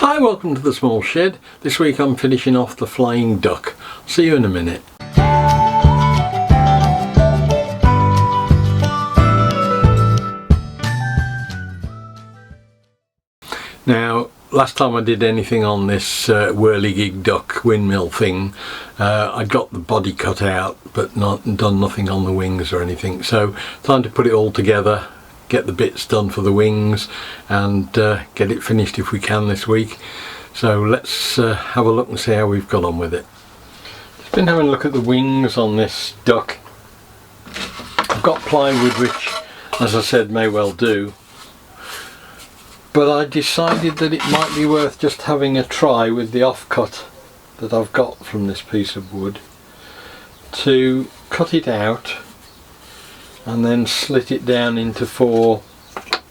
Hi, welcome to the small shed. This week I'm finishing off the flying duck. See you in a minute. Now, last time I did anything on this whirligig duck windmill thing, I got the body cut out but done nothing on the wings or anything. So time to put it all together, get the bits done for the wings and get it finished if we can this week. So let's have a look and see how we've got on with it. Just been having a look at the wings on this duck. I've got plywood which, as I said, may well do. But I decided that it might be worth just having a try with the offcut that I've got from this piece of wood to cut it out and then slit it down into 4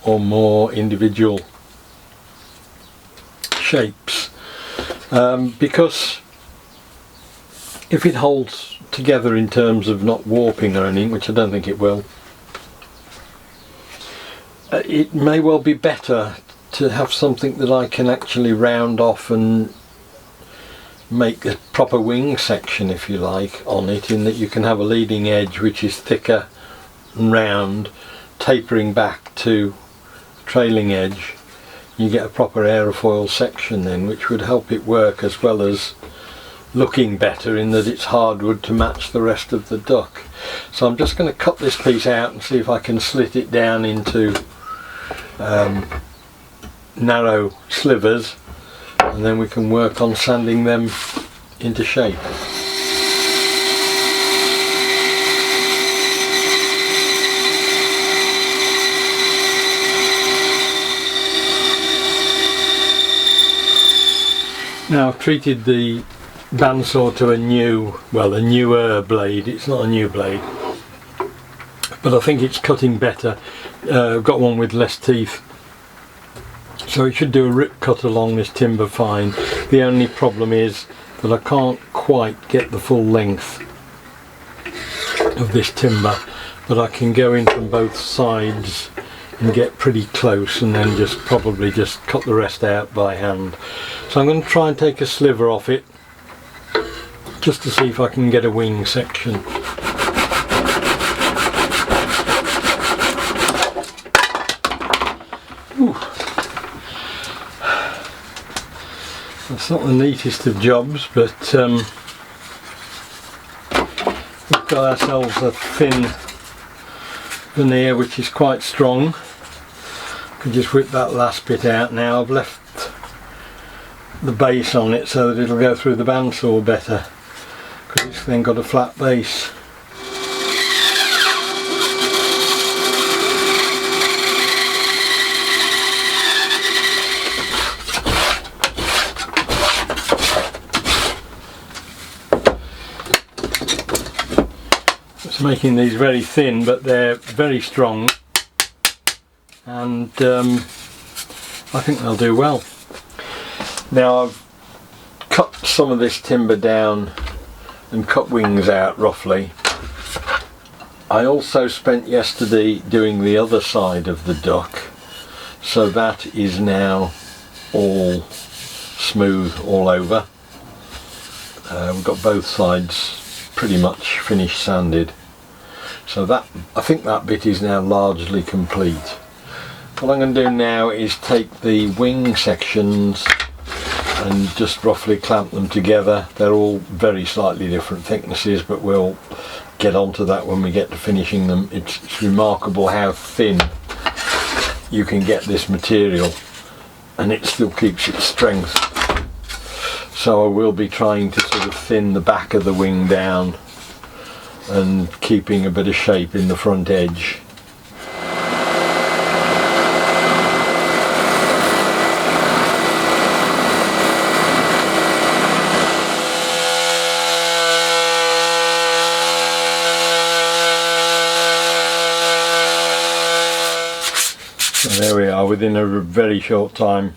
or more individual shapes, because if it holds together in terms of not warping or anything, which I don't think it will, it may well be better to have something that I can actually round off and make a proper wing section, if you like, on it, in that you can have a leading edge which is thicker and round, tapering back to trailing edge. You get a proper aerofoil section then, which would help it work as well as looking better in that it's hardwood to match the rest of the duck. So I'm just going to cut this piece out and see if I can slit it down into narrow slivers, and then we can work on sanding them into shape. Now I've treated the bandsaw to a newer blade. It's not a new blade, but I think it's cutting better. I've got one with less teeth, so it should do a rip cut along this timber fine. The only problem is that I can't quite get the full length of this timber, but I can go in from both sides and get pretty close and then probably just cut the rest out by hand. So I'm going to try and take a sliver off it just to see if I can get a wing section. Ooh. That's not the neatest of jobs, but we've got ourselves a thin veneer which is quite strong. I can just whip that last bit out now. I've left the base on it so that it'll go through the bandsaw better, because it's then got a flat base. It's making these very thin, but they're very strong, and I think they'll do well. Now I've cut some of this timber down and cut wings out roughly. I also spent yesterday doing the other side of the duck, so that is now all smooth all over. We've got both sides pretty much finished sanded, so that, I think that bit is now largely complete. What I'm going to do now is take the wing sections and just roughly clamp them together. They're all very slightly different thicknesses, but we'll get onto that when we get to finishing them. It's remarkable how thin you can get this material and it still keeps its strength. So I will be trying to sort of thin the back of the wing down and keeping a bit of shape in the front edge. So there we are, within a very short time.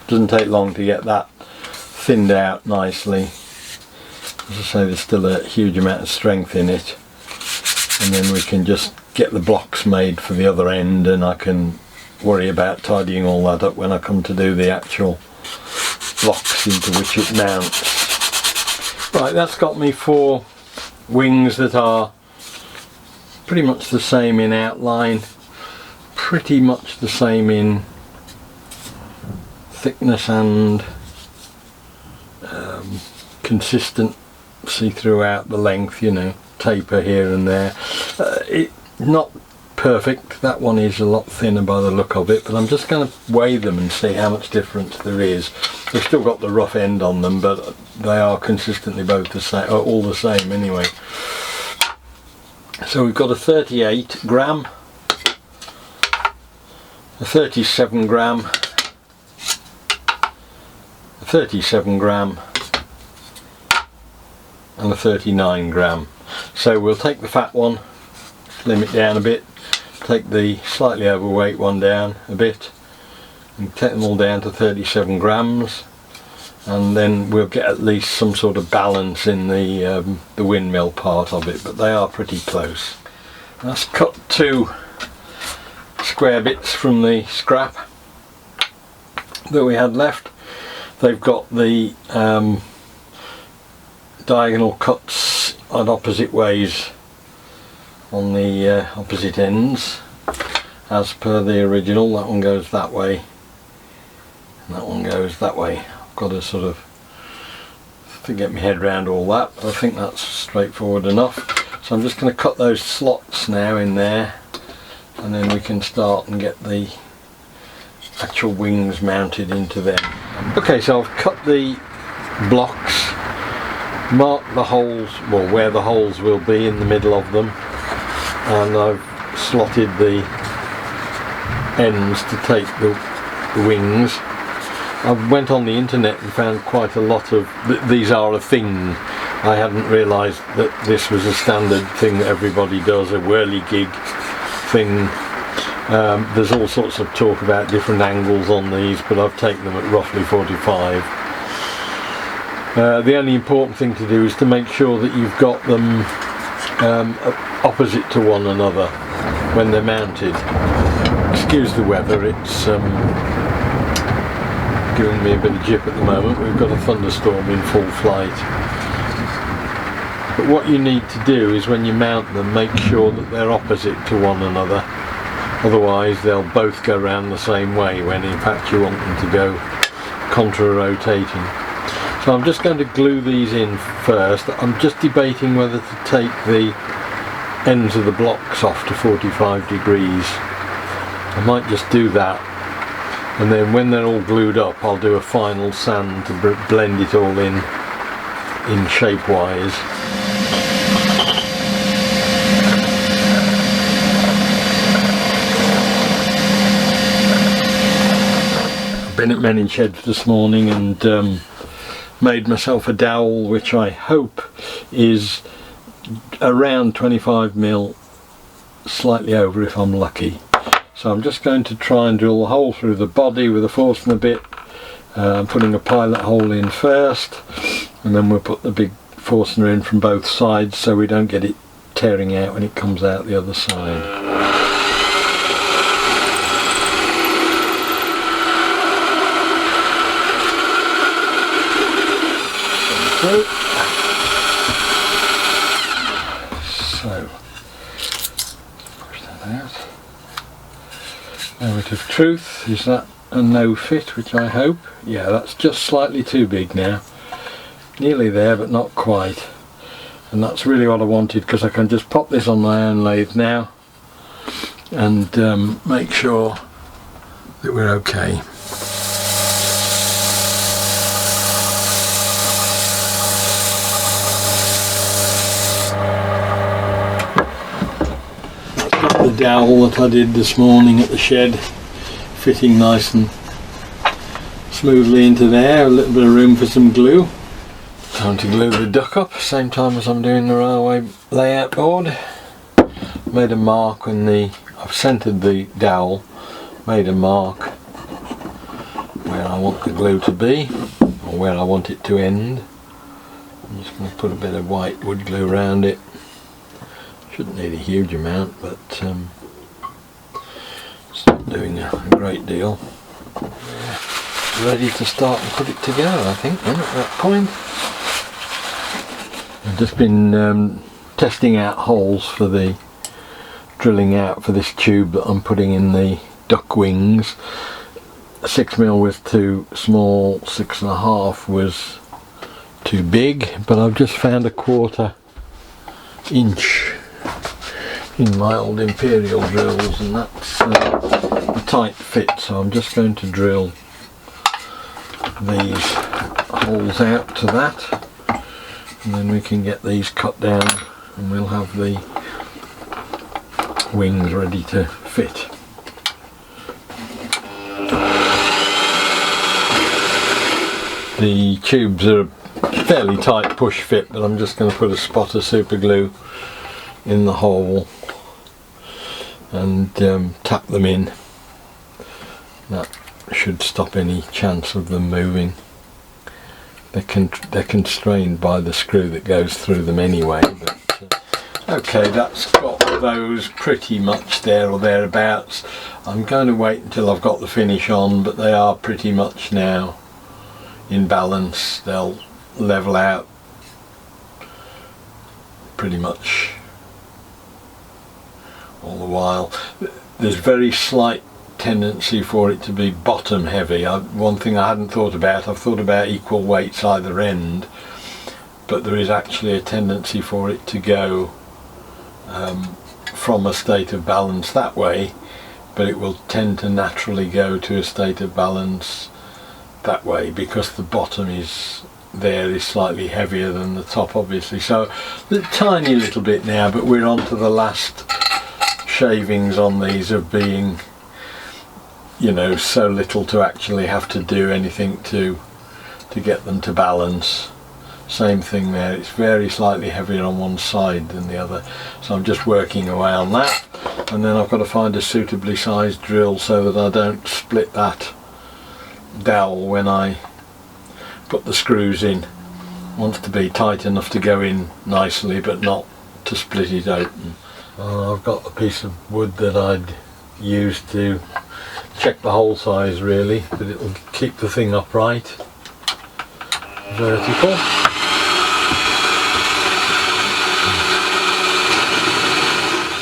Doesn't take long to get that thinned out nicely. As I say, there's still a huge amount of strength in it, and then we can just get the blocks made for the other end, and I can worry about tidying all that up when I come to do the actual blocks into which it mounts. Right, that's got me 4 wings that are pretty much the same in outline, pretty much the same in thickness and consistency throughout the length, you know, taper here and there. Not perfect, that one is a lot thinner by the look of it, but I'm just going to weigh them and see how much difference there is. They've still got the rough end on them, but they are consistently both the same, or all the same anyway. So we've got a 38 gram, a 37 gram, a 37 gram and a 39 gram. So we'll take the fat one, slim it down a bit, take the slightly overweight one down a bit and take them all down to 37 grams, and then we'll get at least some sort of balance in the windmill part of it, but they are pretty close. Let's cut 2 square bits from the scrap that we had left. They've got the diagonal cuts on opposite ways on the opposite ends as per the original. That one goes that way and that one goes that way. I've got to sort of to get my head around all that, but I think that's straightforward enough. So I'm just going to cut those slots now in there, and then we can start and get the actual wings mounted into them. Okay, so I've cut the blocks, marked the holes, well, where the holes will be in the middle of them, and I've slotted the ends to take the wings. I went on the internet and found quite a lot of these are a thing. I hadn't realised that this was a standard thing that everybody does, a whirligig thing. There's all sorts of talk about different angles on these, but I've taken them at roughly 45. The only important thing to do is to make sure that you've got them opposite to one another when they're mounted. Excuse the weather, it's giving me a bit of jip at the moment. We've got a thunderstorm in full flight. But what you need to do is when you mount them, make sure that they're opposite to one another. Otherwise they'll both go round the same way when in fact you want them to go contra-rotating. So I'm just going to glue these in first. I'm just debating whether to take the ends of the blocks off to 45 degrees. I might just do that, and then when they're all glued up I'll do a final sand to blend it all in shape wise. I've been at Menin Sheds this morning and made myself a dowel which I hope is around 25mm, slightly over if I'm lucky. So I'm just going to try and drill a hole through the body with a Forstner bit. I'm putting a pilot hole in first, and then we'll put the big Forstner in from both sides so we don't get it tearing out when it comes out the other side. So, push that out. Moment of truth, is that a no fit, which I hope? Yeah, that's just slightly too big now. Nearly there, but not quite. And that's really what I wanted, because I can just pop this on my own lathe now and make sure that we're okay. The dowel that I did this morning at the shed, fitting nice and smoothly into there, a little bit of room for some glue. Time to glue the duck up, same time as I'm doing the railway layout board. Made a mark when I've centered the dowel, made a mark where I want the glue to be, or where I want it to end. I'm just going to put a bit of white wood glue around it. Shouldn't need a huge amount, but it's not doing a great deal. ready to start and put it together, I think, then at that point. I've just been testing out holes for the drilling out for this tube that I'm putting in the duck wings. 6mm was too small, 6.5 was too big, but I've just found a 1/4 inch in my old Imperial drills, and that's a tight fit, so I'm just going to drill these holes out to that, and then we can get these cut down and we'll have the wings ready to fit. The tubes are a fairly tight push fit, but I'm just going to put a spot of super glue in the hole and tap them in. That should stop any chance of them moving. They're constrained by the screw that goes through them anyway. But okay, that's got those pretty much there or thereabouts. I'm going to wait until I've got the finish on, but they are pretty much now in balance. They'll level out pretty much all the while. There's very slight tendency for it to be bottom heavy. One thing I hadn't thought about, I've thought about equal weights either end, but there is actually a tendency for it to go from a state of balance that way, but it will tend to naturally go to a state of balance that way because the bottom is slightly heavier than the top, obviously. So a tiny little bit now, but we're on to the last shavings on these of being, you know, so little to actually have to do anything to get them to balance. Same thing there, it's very slightly heavier on one side than the other, so I'm just working away on that, and then I've got to find a suitably sized drill so that I don't split that dowel when I put the screws in. It wants to be tight enough to go in nicely, but not to split it open. I've got a piece of wood that I'd use to check the hole size really, but it'll keep the thing upright, vertical.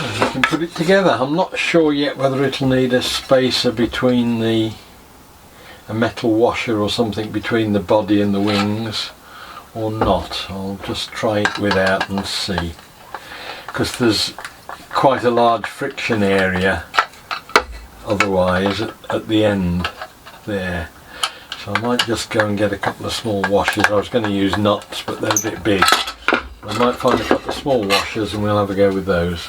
And you can put it together. I'm not sure yet whether it'll need a spacer between a metal washer or something between the body and the wings or not. I'll just try it without and see, because there's quite a large friction area otherwise at the end there, so I might just go and get a couple of small washers. I was going to use nuts, but they're a bit big. I might find a couple of small washers and we'll have a go with those.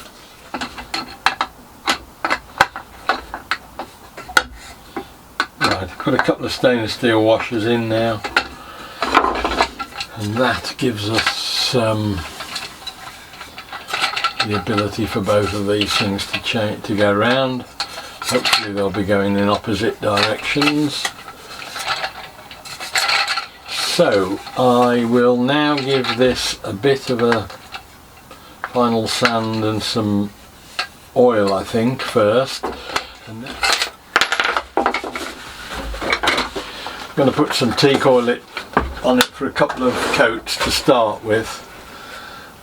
Right, put a couple of stainless steel washers in now, and that gives us the ability for both of these things to go round. Hopefully they'll be going in opposite directions. So I will now give this a bit of a final sand and some oil, I think, first. And then I'm going to put some teak oil on it for a couple of coats to start with,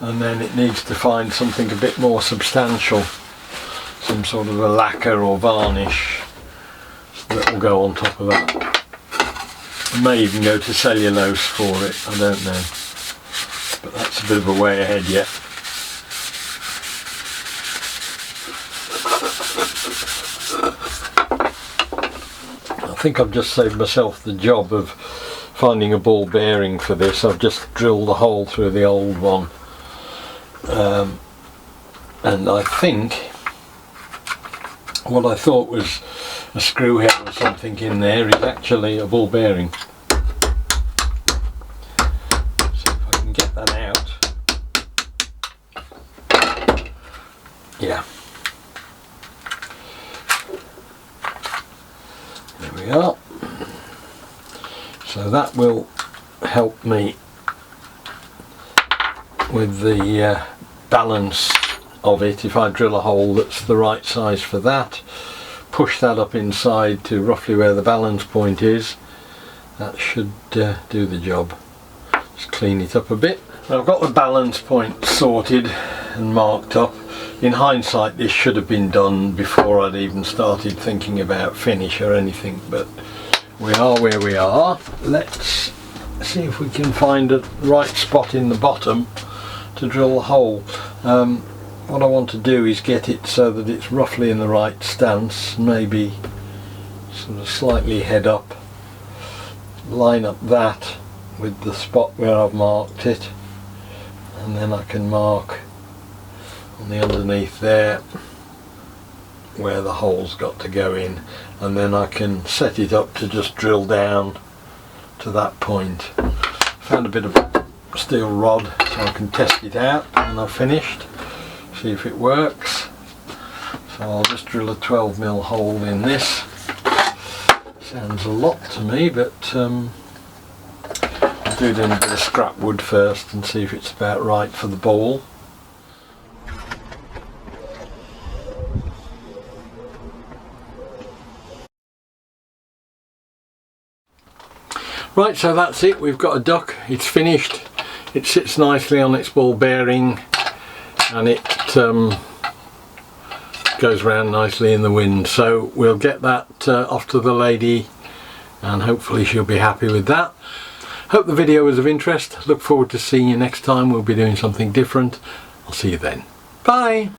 and then it needs to find something a bit more substantial, some sort of a lacquer or varnish that will go on top of that. I may even go to cellulose for it, I don't know, but that's a bit of a way ahead yet. I think I've just saved myself the job of finding a ball bearing for this. I've just drilled a hole through the old one, and I think what I thought was a screw head or something in there is actually a ball bearing. So if I can get that out. Yeah. There we are. So that will help me with the balance of it. If I drill a hole that's the right size for that, push that up inside to roughly where the balance point is, that should do the job. Just clean it up a bit. I've got the balance point sorted and marked up. In hindsight, this should have been done before I'd even started thinking about finish or anything, but we are where we are. Let's see if we can find a right spot in the bottom to drill the hole. What I want to do is get it so that it's roughly in the right stance, maybe sort of slightly head up, line up that with the spot where I've marked it, and then I can mark on the underneath there where the hole's got to go in, and then I can set it up to just drill down to that point. Found a bit of steel rod so I can test it out when I've finished, see if it works. So I'll just drill a 12mm hole in this. Sounds a lot to me, but I'll do it in a bit of scrap wood first and see if it's about right for the bowl. Right, so that's it, we've got a duck, it's finished, it sits nicely on its ball bearing, and it goes round nicely in the wind. So we'll get that off to the lady and hopefully she'll be happy with that. Hope the video was of interest, look forward to seeing you next time. We'll be doing something different. I'll see you then. Bye!